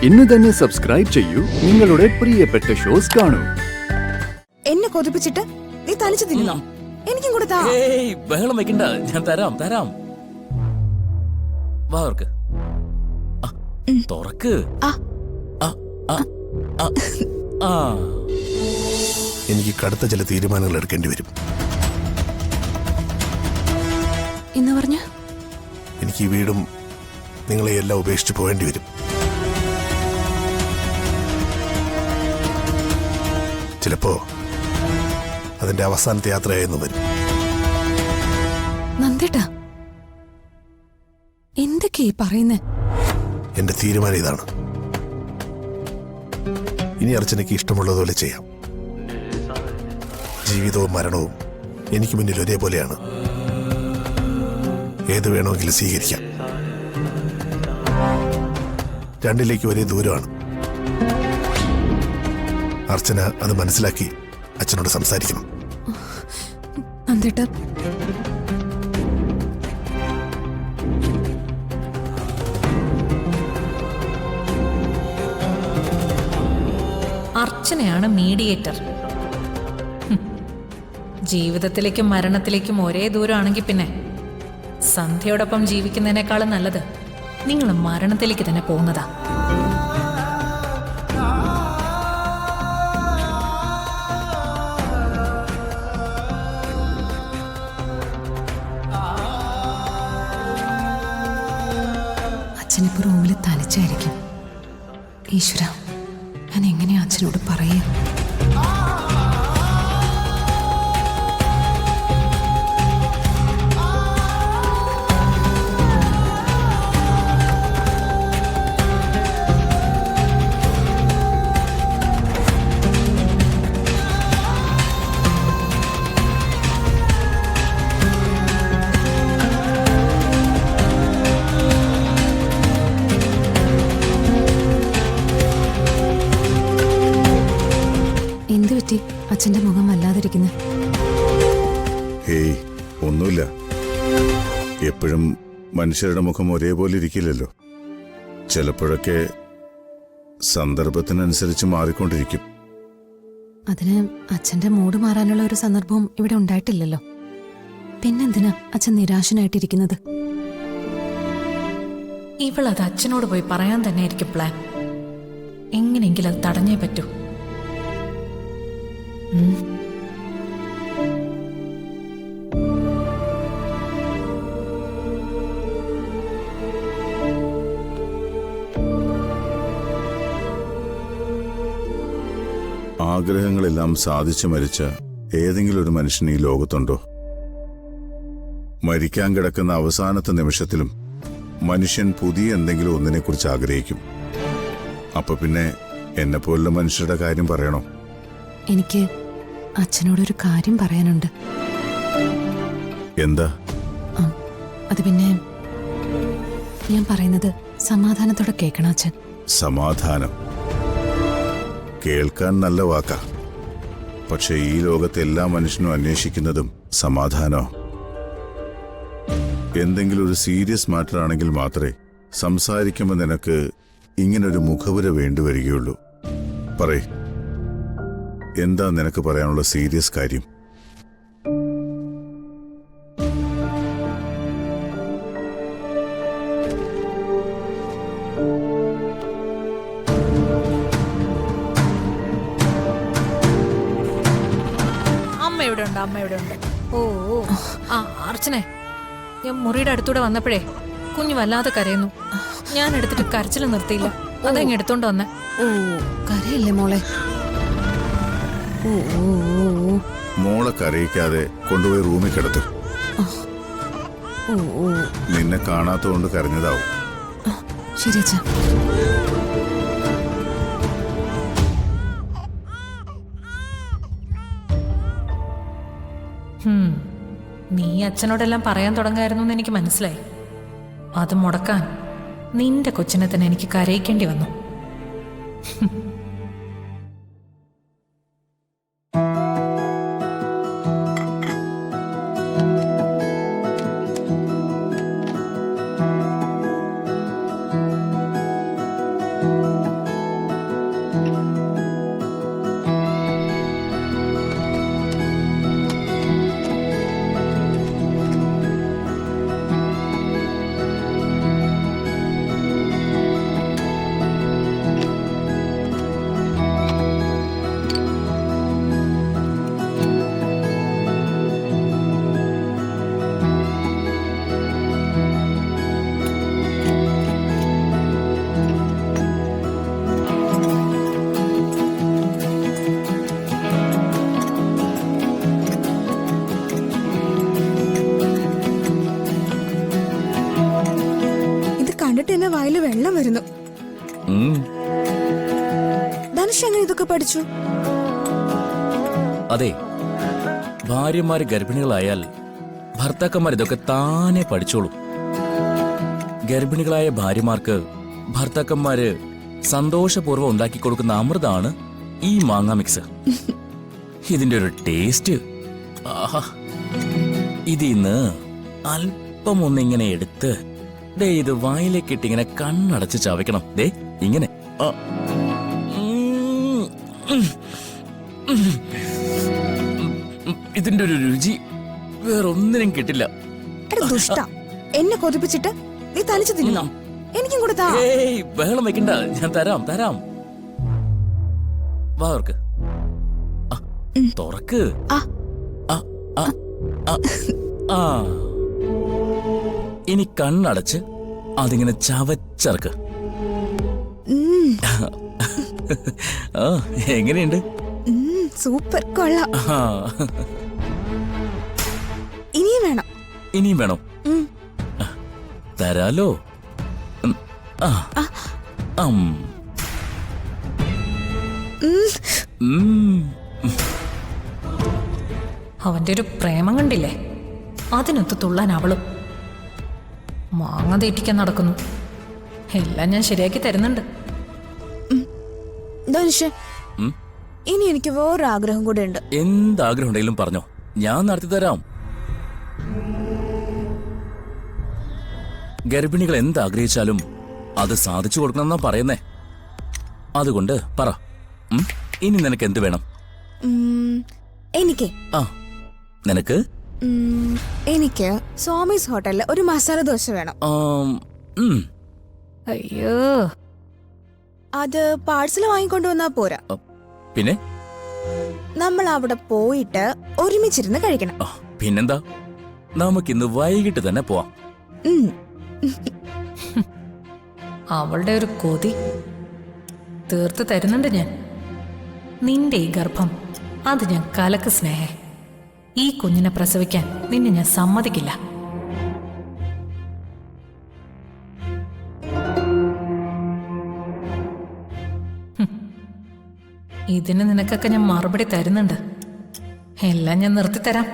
ഇന്ന് തന്നെ സബ്സ്ക്രൈബ് ചെയ്യൂ, നിങ്ങളുടെ പ്രിയപ്പെട്ട ഷോസ് കാണൂ. എന്നെ കൊതിപ്പിച്ചിട്ട് നീ തനിച്ചു തിന്നോ? എനിക്കും കൂടെ താ. ഏയ് ബഹളം വെക്കണ്ട, ഞാൻ തരാം. വാ തുറക്ക്. തുറക്ക്. എനിക്ക് കടുത്ത ചില തീരുമാനങ്ങൾ എടുക്കേണ്ടി വരും. എന്ന് പറഞ്ഞ എനിക്ക് ഈ വീടും നിങ്ങളെ എല്ലാം ഉപേക്ഷിച്ച് പോകേണ്ടി വരും. ചിലപ്പോ അതിന്റെ അവസാനത്തെ യാത്രയായെന്ന് വരും. നന്ദേട്ടാ, എന്തൊക്കെയാ പറയുന്നേ? എന്റെ തീരുമാനം ഇതാണ്. ഇനി അർച്ചനയ്ക്ക് ഇഷ്ടമുള്ളതുപോലെ ചെയ്യാം. ജീവിതവും മരണവും എനിക്ക് മുന്നിൽ ഒരേപോലെയാണ്. ഏത് വേണമെങ്കിലും സ്വീകരിക്കാം. രണ്ടിലേക്ക് ഒരേ ദൂരമാണ്. അർച്ചന അത് മനസ്സിലാക്കി അച്ഛനോട് സംസാരിക്കണം. നന്ദേട്ടാ, അർച്ചനയാണ് മീഡിയേറ്റർ. ജീവിതത്തിലേക്കും മരണത്തിലേക്കും ഒരേ ദൂരമാണെങ്കിൽ പിന്നെ സന്ധ്യയോടൊപ്പം ജീവിക്കുന്നതിനേക്കാളും നല്ലത് നിങ്ങൾ മരണത്തിലേക്ക് തന്നെ പോകുന്നതാ. അച്ഛനിപ്പോ റൂമിൽ തനിച്ചായിരിക്കും. ഈശ്വര, ഞാൻ എങ്ങനെയാ അച്ഛനോട് പറയാ? എന്ത് പറ്റി അച്ഛന്റെ മുഖം വല്ലാതിരിക്കുന്നു? ഹേയ്, ഒന്നുമില്ല. എപ്പോഴും മനുഷ്യരുടെ മുഖം ഒരേപോലെ ഇരിക്കില്ലല്ലോ. ചിലപ്പോഴൊക്കെ സന്ദർഭത്തിനനുസരിച്ച് മാറിക്കൊണ്ടിരിക്കും. അതിന് അച്ഛന്റെ മൂഡ് മാറാനുള്ള ഒരു സന്ദർഭവും ഇവിടെ ഉണ്ടായിട്ടില്ലല്ലോ. പിന്നെന്തിനാ അച്ഛൻ നിരാശനായിട്ടിരിക്കുന്നത്? ഇവളത് അച്ഛനോട് പോയി പറയാൻ തന്നെ ആയിരിക്കും പ്ലാൻ. എങ്ങനെയെങ്കിലും അത് തടഞ്ഞേ പറ്റൂ. ആഗ്രഹങ്ങളെല്ലാം സാധിച്ചു മരിച്ച ഏതെങ്കിലും ഒരു മനുഷ്യൻ ഈ ലോകത്തുണ്ടോ? മരിക്കാൻ കിടക്കുന്ന അവസാനത്തെ നിമിഷത്തിലും മനുഷ്യൻ പുതിയ എന്തെങ്കിലും ഒന്നിനെക്കുറിച്ച് ആഗ്രഹിക്കും. അപ്പൊ പിന്നെ എന്നെപ്പോലുള്ള മനുഷ്യരുടെ കാര്യം പറയണോ? എനിക്ക് അച്ഛനോടൊരു കാര്യം പറയാനുണ്ട്. എന്താ? അത് പിന്നെ ഞാൻ പറയുന്നത് സമാധാനത്തോടെ കേൾക്കണം അച്ഛൻ. സമാധാനം കേൾക്കാൻ നല്ല വാക്കാ. പക്ഷെ ഈ ലോകത്തെ എല്ലാ മനുഷ്യനും അന്വേഷിക്കുന്നതും സമാധാനോ? എന്തെങ്കിലും ഒരു സീരിയസ് മാറ്റർ ആണെങ്കിൽ മാത്രമേ സംസാരിക്കുമ്പോൾ നിനക്ക് ഇങ്ങനൊരു മുഖവുര വേണ്ടിവരികയുള്ളൂ. പറയ്, എന്താ നിനക്ക് പറയാനുള്ള സീരിയസ് കാര്യം? അമ്മ ഇവിടെ ഉണ്ട്. ഓ അർച്ചനെ, ഞാൻ മുറിയുടെ അടുത്തൂടെ വന്നപ്പോഴേ കുഞ്ഞു വല്ലാതെ കരയുന്നു. ഞാൻ എടുത്തിട്ട് കരച്ചിൽ നിർത്തിയില്ല. അതെങ്ങ് എടുത്തോണ്ട് വന്നേ. ഓ, കരയില്ലേ മോളെ? മോളെ കരയിക്കാതെ കൊണ്ടുപോയി റൂമിൽ കിടത്തു. നിന്നെ കാണാത്തതുകൊണ്ട് കരഞ്ഞതാവും. ശരി അച്ഛാ. നീ അച്ഛനോടെല്ലാം പറയാൻ തുടങ്ങായിരുന്നു എന്ന് എനിക്ക് മനസ്സിലായി. അത് മുടക്കാൻ നിന്റെ കൊച്ചിനെ തന്നെ എനിക്ക് കരയിക്കേണ്ടി വന്നു. ഉം. ധനുഷ് എങ്ങനെ ഇതൊക്കെ പഠിച്ചു? അതെ, ഭാര്യമാര് ഗർഭിണികളായാൽ ഭർത്താക്കന്മാർ ഇതൊക്കെ താനെ പഠിച്ചോളും. ഗർഭിണികളായ ഭാര്യമാർക്ക് ഭർത്താക്കന്മാര് സന്തോഷപൂർവ്വം ഉണ്ടാക്കി കൊടുക്കുന്ന അമൃതാണ് ഈ മാങ്ങ മിക്സ്. ഇതിന്റെ ഒരു ടേസ്റ്റ്, ആഹാ! ഇതിന്ന് അല്പം ഒന്നിങ്ങനെ എടുത്ത് ദേ ഇത് വായിലേക്കിട്ട് ഇങ്ങനെ കണ്ണടച്ച് ചവയ്ക്കണം. ദേ ഇങ്ങനെ. ആ. ഇതിന്റെ ഒരു രുചി വേറൊന്നിനും കിട്ടില്ല. എടാ ദുഷ്ട, എന്നെ കൊതിപ്പിച്ചിട്ട് നീ തനിച്ച് തിന്നോ? എനിക്കും കൂടെ താ. ഏയ് ബഹളം വെക്കണ്ട, ഞാൻ തരാം തരാം. വാ തുറക്ക്. തുറക്ക്. ആ. ആ, ആ, ആ, ആ. ഇനി കണ്ണടച്ച് അതിങ്ങനെ ചവച്ചറക്ക്. ആ, എങ്ങനെയുണ്ട്? സൂപ്പർ, കൊള്ളാം. ആ, ഇനിയും വേണം. ഇനിയും വേണോ? ഉം. തരാലോ. ആ. ഉം. അവന്റെ ഒരു പ്രേമം കണ്ടില്ലേ? അതിനൊത്ത് തുള്ളാൻ അവളും. മാങ്ങ തീറ്റിക്കാൻ നടക്കുന്നു. എല്ലാം ഞാൻ ശരിയാക്കി തരുന്നുണ്ട്. ധനുഷ്, ഉം. ഇനി എനിക്ക് വേറൊരു ആഗ്രഹം കൂടെ ഉണ്ട്. എന്താഗ്രഹം ഉണ്ടെങ്കിലും പറഞ്ഞോ, ഞാൻ നടത്തി തരാം. ഗർഭിണികൾ എന്താഗ്രഹിച്ചാലും അത് സാധിച്ചു കൊടുക്കണമെന്നാ പറയുന്നേ. അതുകൊണ്ട് പറ, ഇനി നിനക്ക് എന്ത് വേണം? എനിക്ക് ആ, നിനക്ക് എനിക്ക് സ്വാമീസ് ഹോട്ടലിൽ ഒരു മസാല ദോശ വേണം. അയ്യോ, അത് പാഴ്സൽ വാങ്ങിക്കൊണ്ടുവന്നാ പോരാ. പിന്നെ നമ്മൾ അവിടെ പോയിട്ട് ഒരുമിച്ചിരുന്ന് കഴിക്കണം. പിന്നെന്താ, നമുക്കിന്ന് വൈകിട്ട് തന്നെ പോവാം. അവളുടെ ഒരു കൊതി തീർത്ത് തരുന്നുണ്ട് ഞാൻ. നിന്റെ ഈ ഗർഭം അത് ഞാൻ കലക്ക് സ്നേഹേ. ഈ കുഞ്ഞിനെ പ്രസവിക്കാൻ നിന്നെ ഞാൻ സമ്മതിക്കില്ല. ഇതിന് നിനക്കൊക്കെ ഞാൻ മറുപടി തരുന്നുണ്ട്. എല്ലാം ഞാൻ നിർത്തിത്തരാം.